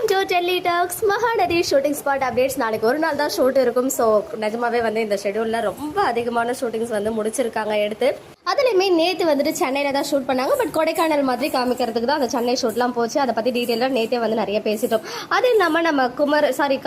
Welcome to Delhi talks. Mahanadi shooting spot updates. நாளைக்கு ஒரு நாள் தான் ஷூட் இருக்கும். ஸோ நிஜமாவே வந்து இந்த ஷெடியூலில் ரொம்ப அதிகமான ஷூட்டிங்ஸ் வந்து முடிச்சிருக்காங்க எடுத்து. அதுலேயுமே நேற்று வந்துட்டு சென்னையில் தான் ஷூட் பண்ணாங்க. பட் கொடைக்கானல் மாதிரி காமிக்கிறதுக்கு தான் அந்த சென்னை ஷூட்லாம் போச்சு. அதை பற்றி டீட்டெயிலாக நேற்றே வந்து நிறைய பேசிட்டோம். அது இல்லாமல் நம்ம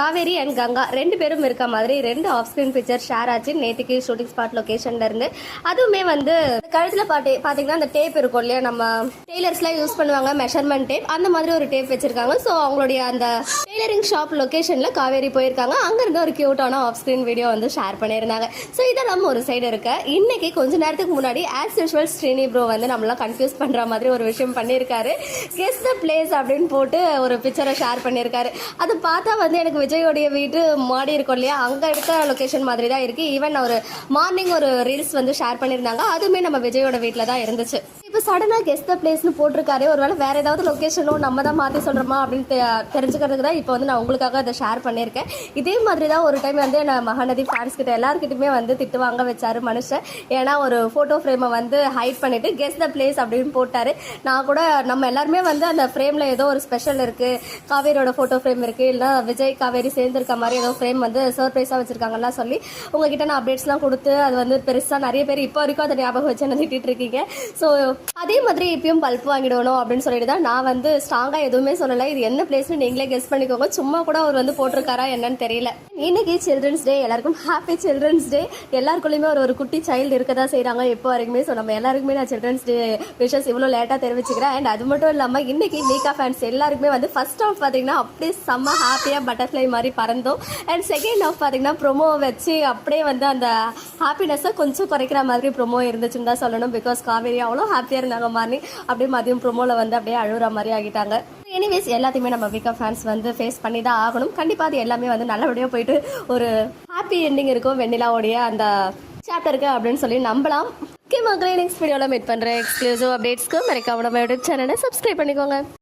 காவேரி அண்ட் கங்கா ரெண்டு பேரும் இருக்க மாதிரி 2 ஆஃப் ஸ்க்ரீன் பிக்சர் ஷேர் ஆச்சு நேற்றுக்கு ஷூட்டிங் ஸ்பாட் லொக்கேஷன்ல இருந்து. அதுவுமே வந்து கழுத்தில் பார்த்தீங்கன்னா அந்த டேப் இருக்கும் இல்லையா, நம்ம டெய்லர்ஸ்லாம் யூஸ் பண்ணுவாங்க மெஷர்மெண்ட் டேப், அந்த மாதிரி ஒரு டேப் வச்சிருக்காங்க. ஸோ அவங்களுடைய அந்த டெய்லரிங் ஷாப் லொக்கேஷனில் காவேரி போயிருக்காங்க. அங்கேருந்து ஒரு கியூட்டான ஆஃப் ஸ்க்ரீன் வீடியோ வந்து ஷேர் பண்ணியிருந்தாங்க. ஸோ இதெல்லாம் ஒரு சைடு இருக்கு. இன்னைக்கு கொஞ்ச நேரத்துக்கு முன்னாடி ஆஸ் யூஷுவல் ஸ்ரீனி ப்ரோ வந்து நம்மளாம் கன்ஃபியூஸ் பண்ணுற மாதிரி ஒரு விஷயம் பண்ணியிருக்காரு. கெஸ் த பிளேஸ் அப்படின்னு போட்டு ஒரு பிக்சரை ஷேர் பண்ணியிருக்காரு. அது பார்த்தா வந்து எனக்கு விஜயோடைய வீட்டு மாடி இருக்கும் இல்லையா, அங்கே இருக்க லொக்கேஷன் மாதிரி தான் இருக்குது. ஈவன் ஒரு மார்னிங் ஒரு ரீல்ஸ் வந்து ஷேர் பண்ணியிருந்தாங்க, அதுவுமே நம்ம விஜயோட வீட்டில் தான் இருந்துச்சு. இப்போ சடனாக கெஸ் த பிளேஸ்னு போட்டிருக்காரு. ஒருவேளை வேற ஏதாவது லொக்கேஷனும் நம்ம தான் மாற்றி சொல்கிறோமா அப்படின்னு தெரிஞ்சுக்கிறதுக்கு தான் இப்போ வந்து நான் உங்களுக்காக அதை ஷேர் பண்ணியிருக்கேன். இதே மாதிரி தான் ஒரு டைம் வந்து நான் மகாநதி ஃபேன்ஸ் கிட்ட எல்லாருக்கிட்டுமே வந்து திட்டு வாங்க வச்சாரு மனுஷன். ஏன்னா ஒரு ஃபோட்டோ ஃப்ரேமை வந்து ஹைட் பண்ணிட்டு கெஸ் த பிளேஸ் அப்படின்னு போட்டாரு. நான் கூட நம்ம எல்லாருமே வந்து அந்த ஃப்ரேமில் ஏதோ ஒரு ஸ்பெஷல் இருக்குது, காவேரியோட ஃபோட்டோ ஃப்ரேம் இருக்குது, இல்லை விஜய் காவேரி சேர்ந்துருக்க மாதிரி ஏதோ ஃப்ரேம் வந்து சர்ப்ரைஸாக வச்சுருக்காங்கலாம் சொல்லி உங்ககிட்ட நான் அப்டேட்ஸ்லாம் கொடுத்து அது வந்து பெருசாக நிறைய பேர் இப்போ வரைக்கும் அதை ஞாபகம் வச்சு என்ன திட்டிட்டு இருக்கீங்க. ஸோ அதே மாதிரி இப்பயும் பல்ப் வாங்கிடணும் அப்படின்னு சொல்லிட்டு தான் நான் வந்து ஸ்ட்ராங்காக எதுவுமே சொல்லலை. இது என்ன பிளேஸ்னு நீங்களே கெஸ் பண்ணிக்கோங்க. சும்மா கூட அவர் வந்து போட்டிருக்காரா என்னன்னு தெரியல. இன்னைக்கு சில்ட்ரன்ஸ் டே. எல்லாருக்கும் ஹாப்பி சில்ட்ரன்ஸ் டே. எல்லாருக்குள்ளேயுமே ஒரு குட்டி சைல்டு இருக்க தான் செய்கிறாங்க இப்போ வரைக்குமே. ஸோ நம்ம எல்லாருக்குமே நான் சில்ட்ரன்ஸ் டே விஷஸ் இவ்வளோ லேட்டாக தெரிவிச்சுக்கிறேன். அண்ட் அது மட்டும் இல்லாமல் இன்னைக்கு மீகா ஃபேன்ஸ் எல்லாருக்குமே வந்து ஃபர்ஸ்ட் ஆஃப் பார்த்தீங்கன்னா அப்படியே செம்ம ஹாப்பியாக பட்டர்ஃப்ளை மாதிரி பறந்தோம். அண்ட் செகண்ட் ஆஃப் பார்த்தீங்கன்னா ப்ரொமோ வச்சு அப்படியே வந்து அந்த ஹாப்பினஸை கொஞ்சம் குறைக்கிற மாதிரி ப்ரொமோ இருந்துச்சுன்னு தான் சொல்லணும். பிகாஸ் காவேரி அவ்வளோ ஹாப்பியாக இருந்தாங்க மார்னிங். அப்படியே மதியம் ப்ரொமோவில் வந்து அப்படியே அழுகிற மாதிரி ஆகிட்டாங்க. எனிவேஸ் எல்லாத்தையுமே நம்ம வீக்கா ஃபேன்ஸ் வந்து ஃபேஸ் பண்ணி தான் ஆகணும். கண்டிப்பாக அது எல்லாமே வந்து நல்லபடியாக போயிட்டு ஒரு ஹாப்பி எண்டிங் இருக்கும் வெண்ணிலாவுடைய அந்த சாப்டருக்கு அப்படின்னு சொல்லி நம்பலாம். ஓகே மக்களே, நெக்ஸ்ட் வீடியோவில் மீட் பண்ணுறேன். எக்ஸ்க்ளூசிவ் அப்டேட்ஸ்க்கு மறக்காம நம்ம யூடியூப் சேனலை சப்ஸ்கிரைப் பண்ணிக்கோங்க.